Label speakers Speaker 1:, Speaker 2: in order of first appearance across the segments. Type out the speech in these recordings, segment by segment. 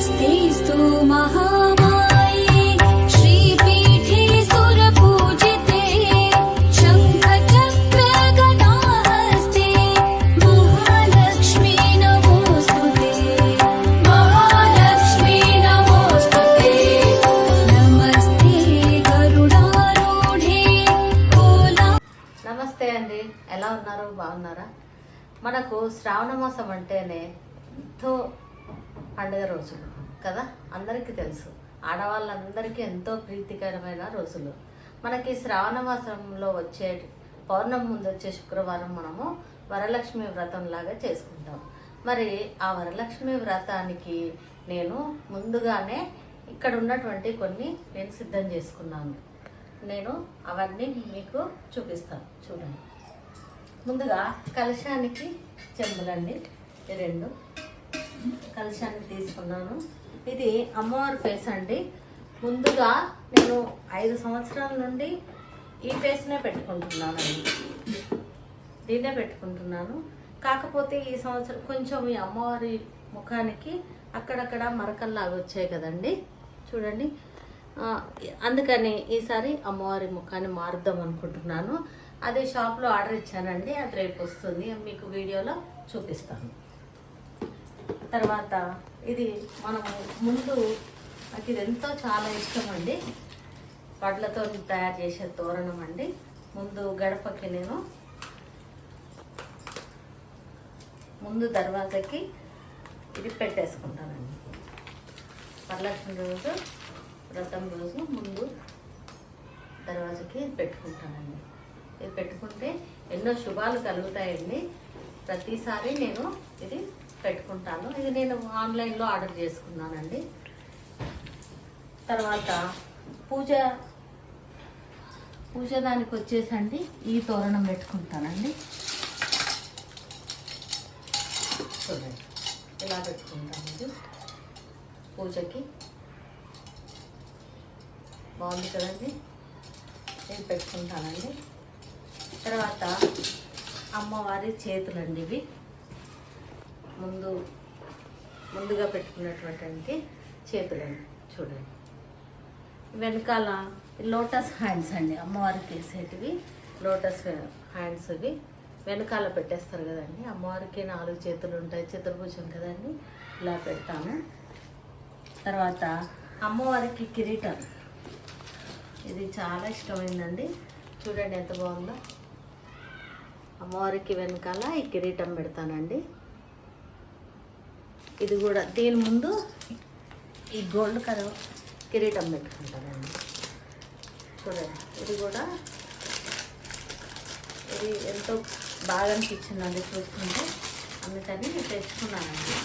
Speaker 1: नमस्तेस्तु महामाये श्रीपीठे सुरपूजिते शङ्खचक्रगदाहस्ते महालक्ष्मी नमोस्तुते महालक्ष्मी नमोस्तुते नमस्ते गरुडारूढे कोला
Speaker 2: నమస్తే అండి, ఎలా ఉన్నారు? బాగున్నారా? మనకు శ్రావణ మాసం అంటేనే ఎంతో పండుగ రోజులు కదా, అందరికీ తెలుసు. ఆడవాళ్ళందరికీ ఎంతో ప్రీతికరమైన రోజులు. మనకి శ్రావణ మాసంలో వచ్చే పౌర్ణమి ముందు వచ్చే శుక్రవారం మనము వరలక్ష్మి వ్రతం లాగా చేసుకుంటాం. మరి ఆ వరలక్ష్మి వ్రతానికి నేను ముందుగానే ఇక్కడ ఉన్నటువంటి కొన్ని నేను సిద్ధం చేసుకున్నాను. నేను అవన్నీ మీకు చూపిస్తాను. చూడండి, ముందుగా కలశానికి చెంబులండి, ఈ రెండు కలశానికి తీసుకున్నాను. ఇది అమ్మవారి ఫేస్ అండి. ముందుగా నేను 5 సంవత్సరాల నుండి ఈ ఫేస్నే పెట్టుకుంటున్నానండి, దీన్నే పెట్టుకుంటున్నాను. కాకపోతే ఈ సంవత్సరం కొంచెం ఈ అమ్మవారి ముఖానికి అక్కడక్కడ మరకల్లాగా వచ్చాయి కదండి, చూడండి. అందుకని ఈసారి అమ్మవారి ముఖాన్ని మారుద్దాం అనుకుంటున్నాను. అది షాప్లో ఆర్డర్ ఇచ్చానండి, అది రేపు వస్తుంది, మీకు వీడియోలో చూపిస్తాను. తర్వాత ఇది మనము ముందు, నాకు ఇది ఎంతో చాలా ఇష్టం అండి, వడ్లతో తయారు చేసే తోరణం అండి. ముందు గడపకి నేను ముందు దర్వాజకి ఇది పెట్టేసుకుంటానండి. వరలక్ష్మి రోజు వ్రతం రోజు ముందు దర్వాజకి పెట్టుకుంటానండి. ఇది పెట్టుకుంటే ఎన్నో శుభాలు కలుగుతాయండి. ప్రతిసారి నేను ఇది పెట్టుకుంటాను. ఇది నేను ఆన్లైన్లో ఆర్డర్ చేసుకున్నానండి. తర్వాత పూజ దానికి వచ్చేసండి ఈ తోరణం పెట్టుకుంటానండి. చూడండి, ఇలా పెట్టుకుంటానండి పూజకి. బాగుంది కదండి, నేను పెట్టుకుంటానండి. తర్వాత అమ్మవారి చేతులండి ఇవి, ముందుగా పెట్టుకున్నటువంటి చేతులండి. చూడండి, వెనకాల లోటస్ హ్యాండ్స్ అండి, అమ్మవారికి వేసేటివి లోటస్ హ్యాండ్స్. ఇవి వెనకాల పెట్టేస్తారు కదండి. అమ్మవారికి 4 చేతులు ఉంటాయి, చతుర్భుజం కదండి, ఇలా పెడతాను. తర్వాత అమ్మవారికి కిరీటం, ఇది చాలా ఇష్టమైందండి. చూడండి ఎంత బాగుందో. అమ్మవారికి వెనకాల ఈ కిరీటం పెడతానండి. ఇది కూడా దీని ముందు ఈ గోల్డ్ కలర్ కిరీటం పెట్టుకుంటానండి. చూడండి, ఇది కూడా ఇది ఎంతో బాగా అనిపించిందండి చూసుకుంటే, అందుకని తెచ్చుకున్నానండి.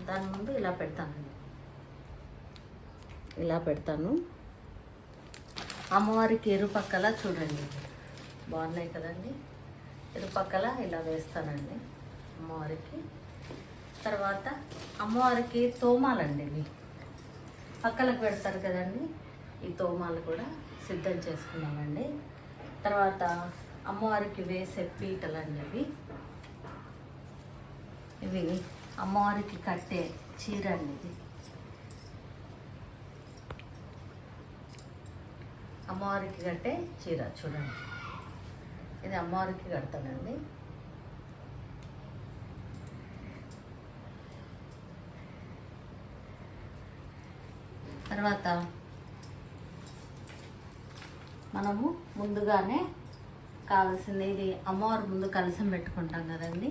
Speaker 2: దాని ముందు ఇలా పెడతానండి, ఇలా పెడతాను. అమ్మవారికి ఇరుపక్కల చూడండి బాగున్నాయి కదండి, ఇరుపక్కల ఇలా వేస్తానండి అమ్మవారికి. తర్వాత అమ్మవారికి తోమాలండి, ఇవి పక్కలకు పెడతారు కదండి, ఈ తోమాలు కూడా సిద్ధం చేసుకున్నామండి. తర్వాత అమ్మవారికి వేసే పీటలండి, ఇవి అమ్మవారికి కట్టే చీర అండి. ఇది అమ్మవారికి కట్టే చీర, చూడండి, ఇది అమ్మవారికి కడతానండి. తర్వాత మనము ముందుగానే కావాల్సింది, ఇది అమ్మవారి ముందు కలశం పెట్టుకుంటాం కదండి,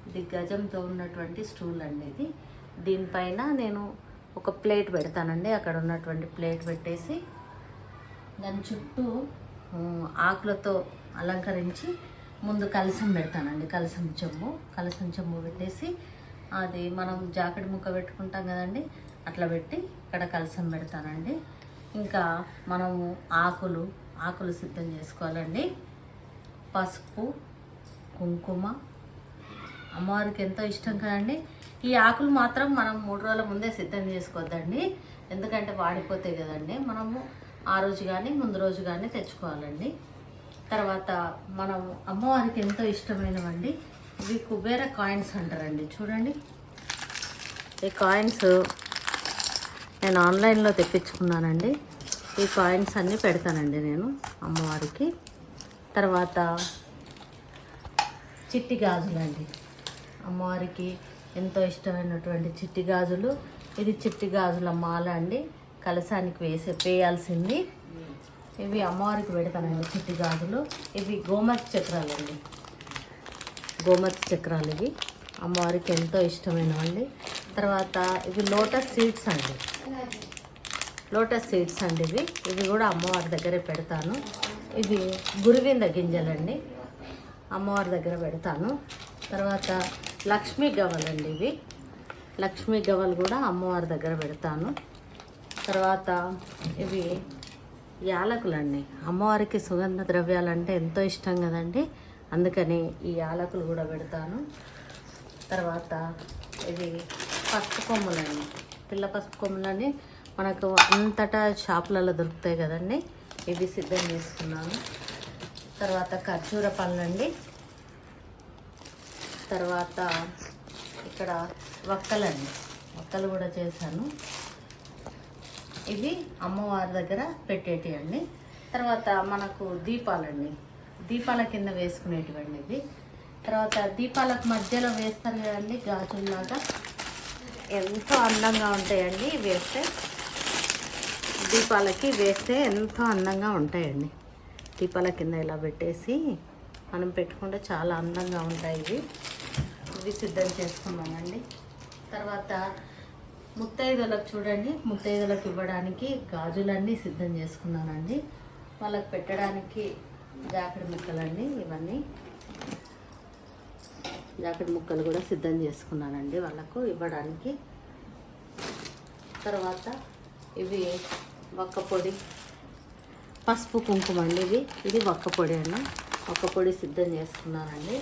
Speaker 2: ఇది గజంతో ఉన్నటువంటి స్టూల్ అండి. ఇది దీనిపైన నేను ఒక ప్లేట్ పెడతానండి. అక్కడ ఉన్నటువంటి ప్లేట్ పెట్టేసి దాని చుట్టూ ఆకులతో అలంకరించి ముందు కలశం పెడతానండి. కలశం చెంబు పెట్టేసి, అది మనం జాకెట్ ముక్క పెట్టుకుంటాం కదండి, అట్లా పెట్టి ఇక్కడ కలశం పెడతానండి. ఇంకా మనము ఆకులు సిద్ధం చేసుకోవాలండి. పసుపు, కుంకుమ, అమ్మవారికి ఎంతో ఇష్టం కదండి. ఈ ఆకులు మాత్రం మనం 3 రోజుల ముందే సిద్ధం చేసుకోవద్దండి, ఎందుకంటే వాడిపోతాయి కదండి. మనము ఆ రోజు కానీ ముందు రోజు కానీ తెచ్చుకోవాలండి. తర్వాత మనం అమ్మవారికి ఎంతో ఇష్టమైనవండి ఇవి కుబేర కాయిన్స్ అంటారండి. చూడండి, ఈ కాయిన్స్ నేను ఆన్లైన్లో తెప్పించుకున్నానండి. ఈ కాయిన్స్ అన్నీ పెడతానండి నేను అమ్మవారికి. తర్వాత చిట్టి గాజులు అండి, అమ్మవారికి ఎంతో ఇష్టమైనటువంటి చిట్టి గాజులు. ఇది చిట్టి గాజుల మాల అండి, కలశానికి వేయాల్సింది. ఇవి అమ్మవారికి పెడతానండి చిట్టి గాజులు. ఇవి గోమతి చక్రాలు అండి, గోమతి చక్రాలు ఇవి అమ్మవారికి ఎంతో ఇష్టమైనవండి. తర్వాత ఇవి లోటస్ సీడ్స్ అండి, లోటస్ సీడ్స్ అండి ఇవి కూడా అమ్మవారి దగ్గరే పెడతాను. ఇవి గురువింద గింజలండి, అమ్మవారి దగ్గర పెడతాను. తర్వాత లక్ష్మీ గవ్వలండి, ఇవి లక్ష్మీ గవ్వలు కూడా అమ్మవారి దగ్గర పెడతాను. తర్వాత ఇవి యాలకులండి, అమ్మవారికి సుగంధ ద్రవ్యాలంటే ఎంతో ఇష్టం కదండి, అందుకని ఈ యాలకులు కూడా పెడతాను. తర్వాత ఇవి పసుపు కొమ్ములండి, పిల్ల పసుపు కొమ్ములని మనకు అంతటా షాపులలో దొరుకుతాయి కదండి, ఇవి సిద్ధం చేసుకున్నాను. తర్వాత ఖర్జూర పళ్ళండి. తర్వాత ఇక్కడ వక్కలండి, వక్కలు కూడా చేశాను. ఇవి అమ్మవారి దగ్గర పెట్టేటివి అండి. తర్వాత మనకు దీపాలండి, దీపాల కింద వేసుకునేటివండి ఇవి. తర్వాత దీపాలకు మధ్యలో వేస్తారు కదండి గాజుల్లాగా, ఎంతో అందంగా ఉంటాయండి వేస్తే, దీపాలకి వేస్తే ఎంతో అందంగా ఉంటాయండి. దీపాల కింద ఇలా పెట్టేసి మనం పెట్టుకుంటే చాలా అందంగా ఉంటాయి ఇవి సిద్ధం చేసుకున్నామండి. తర్వాత ముత్తైదులకు చూడండి, ముత్తైదులకు ఇవ్వడానికి గాజులన్నీ సిద్ధం చేసుకున్నానండి. వాళ్ళకి పెట్టడానికి జాకెట్ ముక్కలండి, ఇవన్నీ జాకెట్ ముక్కలు కూడా సిద్ధం చేసుకున్నానండి వాళ్ళకు ఇవ్వడానికి. తర్వాత ఇవి వక్క పొడి, పసుపు కుంకుమ అండి, ఇది వక్క పొడి అండి, వక్క పొడి సిద్ధం చేసుకున్నానండి.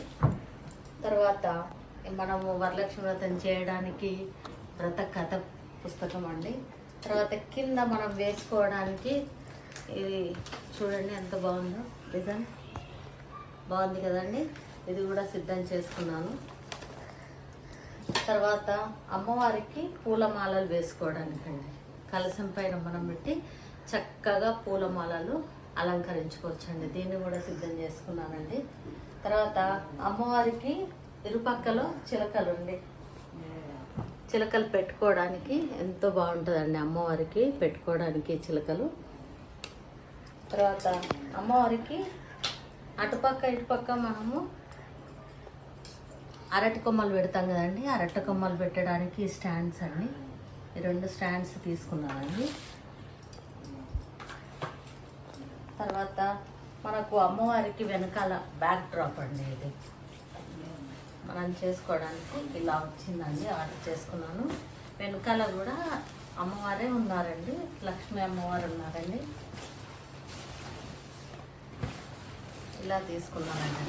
Speaker 2: తర్వాత మనము వరలక్ష్మి వ్రతం చేయడానికి వ్రత కథ పుస్తకం అండి. తర్వాత కింద మనం వేసుకోవడానికి ఇది చూడండి ఎంత బాగుందో, డిజైన్ బాగుంది కదండి, ఇది కూడా సిద్ధం చేసుకున్నాను. తర్వాత అమ్మవారికి పూలమాలలు వేసుకోవడానికండి, కలశం పైన మనం పెట్టి చక్కగా పూలమాలలు అలంకరించుకోవచ్చండి, దీన్ని కూడా సిద్ధం చేసుకున్నానండి. తర్వాత అమ్మవారికి ఇరుపక్కలో చిలకలు అండి, చిలకలు పెట్టుకోవడానికి ఎంతో బాగుంటుందండి అమ్మవారికి పెట్టుకోవడానికి చిలకలు. తర్వాత అమ్మవారికి అటుపక్క ఇటుపక్క మనము అరటి కొమ్మలు పెడతాం కదండి, అరటి కొమ్మలు పెట్టడానికి స్టాండ్స్ అండి, ఈ 2 స్టాండ్స్ తీసుకున్నానండి. తర్వాత మనకు అమ్మవారికి వెనకాల బ్యాక్ డ్రాప్ అండి, ఇది మనం చేసుకోవడానికి ఇలా వచ్చిందండి, ఆర్డర్ చేసుకున్నాను. వెనకాల కూడా అమ్మవారే ఉన్నారండి, లక్ష్మీ అమ్మవారు ఉన్నారండి, ఇలా తీసుకున్నానండి.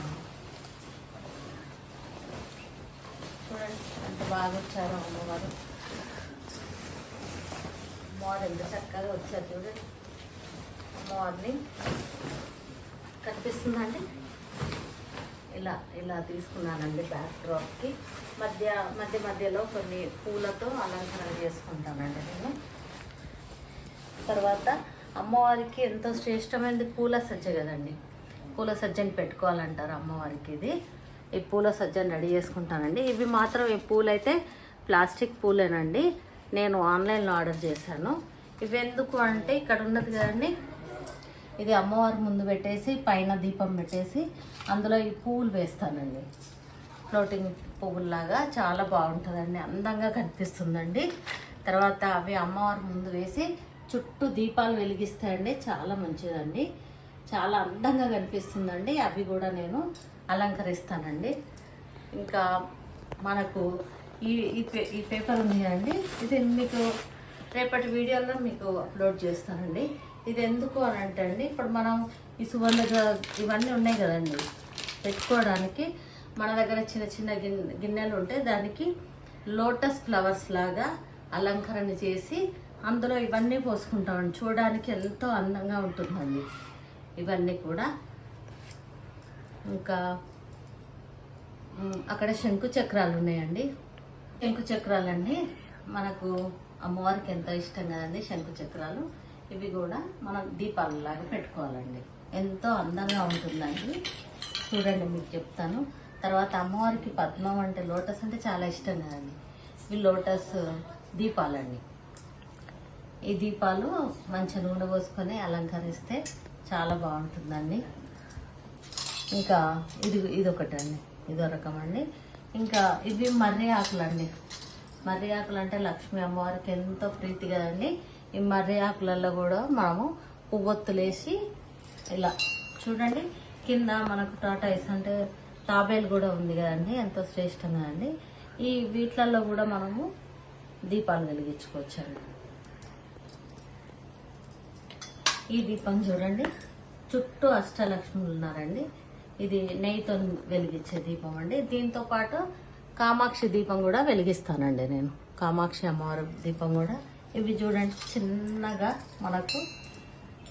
Speaker 2: చూడండి ఎంత బాగా వచ్చారో అమ్మవారు, అమ్మవారు ఎంత చక్కగా వచ్చారు చూడండి. అమ్మవారిని కనిపిస్తుందండి, ఇలా తీసుకున్నానండి. బ్యాక్ డ్రాప్కి మధ్యలో కొన్ని పూలతో అలంకరణ చేసుకుంటానండి నేను. తర్వాత అమ్మవారికి ఎంతో శ్రేష్టమైనది పూల సజ్జ కదండి, పూల సజ్జని పెట్టుకోవాలంటారు అమ్మవారికి. ఈ పూల సజ్జని రెడీ చేసుకుంటానండి. ఇవి మాత్రం ఈ పూలైతే ప్లాస్టిక్ పూలేనండి, నేను ఆన్లైన్లో ఆర్డర్ చేశాను. ఇవి ఎందుకు అంటే ఇక్కడ ఉన్నది కదండి, ఇది అమ్మవారి ముందు పెట్టేసి పైన దీపం పెట్టేసి అందులో ఈ పువ్వులు వేస్తానండి, ఫ్లోటింగ్ పువ్వుల్లాగా చాలా బాగుంటుందండి, అందంగా కనిపిస్తుందండి. తర్వాత అవి అమ్మవారి ముందు వేసి చుట్టూ దీపాలు వెలిగిస్తాయండి, చాలా మంచిదండి, చాలా అందంగా కనిపిస్తుందండి. అవి కూడా నేను అలంకరిస్తానండి. ఇంకా మనకు ఈ పేపర్ ఉంది కదండి, ఇది మీకు రేపటి వీడియోలో మీకు అప్లోడ్ చేస్తానండి. ఇది ఎందుకు అని అంటే అండి, ఇప్పుడు మనం ఈ సుగంధ ఇవన్నీ ఉన్నాయి కదండి పెట్టుకోవడానికి, మన దగ్గర చిన్న చిన్న గిన్నెలు ఉంటే దానికి లోటస్ ఫ్లవర్స్ లాగా అలంకరణ చేసి అందులో ఇవన్నీ పోసుకుంటామండి, చూడడానికి ఎంతో అందంగా ఉంటుందండి ఇవన్నీ కూడా. ఇంకా అక్కడ శంకు చక్రాలు ఉన్నాయండి, శంకు చక్రాలండి మనకు అమ్మవారికి ఎంతో ఇష్టం కదండి శంకు చక్రాలు. ఇవి కూడా మనం దీపాలలాగా పెట్టుకోవాలండి. ఎంతో అందంగా ఉంటుందండి. చూడండి మీకు చెప్తాను. తర్వాత అమ్మవారికి పద్మం అంటే లోటస్ అంటే చాలా ఇష్టం కదండి. ఇవి లోటస్ దీపాలండి. ఈ దీపాలు మంచి నూనె పోసుకొని అలంకరిస్తే చాలా బాగుంటుందండి. ఇంకా ఇది ఒకటండి, ఇదో రకం అండి. ఇంకా ఇవి మర్రి ఆకులండి. మర్రి ఆకులు అంటే లక్ష్మీ అమ్మవారికి ఎంతో ప్రీతి కదండి. ఈ మర్రి ఆకులలో కూడా మనము పువ్వొత్తులేసి ఇలా చూడండి. కింద మనకు టాటాయిస్ అంటే తాబేలు కూడా ఉంది కదండి, ఎంతో శ్రేష్టం కదండి. ఈ వీటిలలో కూడా మనము దీపాలు వెలిగించుకోవచ్చండి. ఈ దీపం చూడండి, చుట్టూ అష్టలక్ష్ములు ఉన్నారండి. ఇది నెయ్యితో వెలిగించే దీపం అండి. దీంతో పాటు కామాక్షి దీపం కూడా వెలిగిస్తానండి నేను. కామాక్షి అమ్మవారి దీపం కూడా. ఇవి చూడండి చిన్నగా మనకు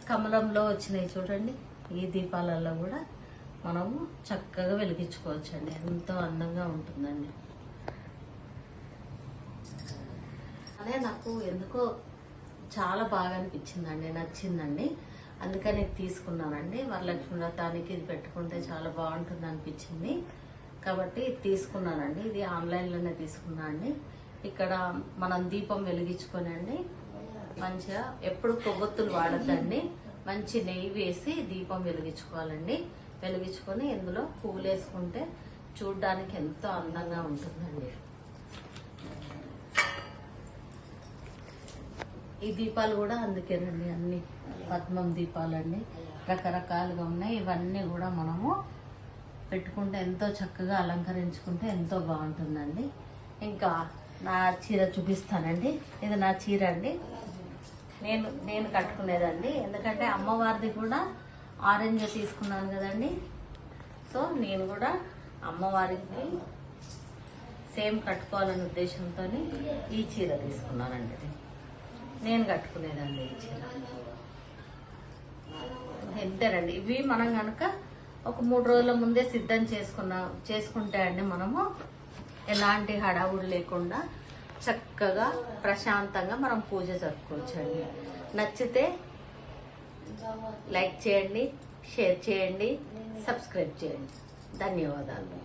Speaker 2: కమలంలో వచ్చినాయి చూడండి. ఈ దీపాలలో కూడా మనము చక్కగా వెలిగించుకోవచ్చండి. ఎంతో అందంగా ఉంటుందండి. అదే నాకు ఎందుకో చాలా బాగా అనిపించిందండి, నచ్చిందండి. అందుకని ఇది తీసుకున్నానండి. వరలక్ష్మి వ్రతానికి ఇది పెట్టుకుంటే చాలా బాగుంటుంది అనిపించింది కాబట్టి ఇది తీసుకున్నానండి. ఇది ఆన్లైన్లోనే తీసుకున్నా అండి. ఇక్కడ మనం దీపం వెలిగించుకొని అండి మంచిగా ఎప్పుడు కొవ్వొత్తులు వాడద్దండి. మంచి నెయ్యి వేసి దీపం వెలిగించుకోవాలండి. వెలిగించుకొని ఇందులో పువ్వులు వేసుకుంటే చూడ్డానికి ఎంతో అందంగా ఉంటుందండి. ఈ దీపాలు కూడా అందుకేనండి, అన్ని పద్మం దీపాలండి. రకరకాలుగా ఉన్నాయి. ఇవన్నీ కూడా మనము పెట్టుకుంటే ఎంతో చక్కగా అలంకరించుకుంటే ఎంతో బాగుంటుందండి. ఇంకా నా చీర చూపిస్తానండి. ఇది నా చీర అండి. నేను కట్టుకునేదండి. ఎందుకంటే అమ్మవారిది కూడా ఆరెంజ్ తీసుకున్నాను కదండి. సో నేను కూడా అమ్మవారికి సేమ్ కట్టుకోవాలనే ఉద్దేశంతో ఈ చీర తీసుకున్నానండి. నేను కట్టుకునేదండి ఈ చీర. ఎంతేనండి. ఇవి మనం కనుక ఒక 3 రోజుల ముందే సిద్ధం చేసుకుంటే అండి మనము ఎలాంటి హడావుడు లేకుండా చక్కగా ప్రశాంతంగా మనం పూజ జరుపుకోవచ్చండి. నచ్చితే లైక్ చేయండి, షేర్ చేయండి, సబ్స్క్రైబ్ చేయండి. ధన్యవాదాలు.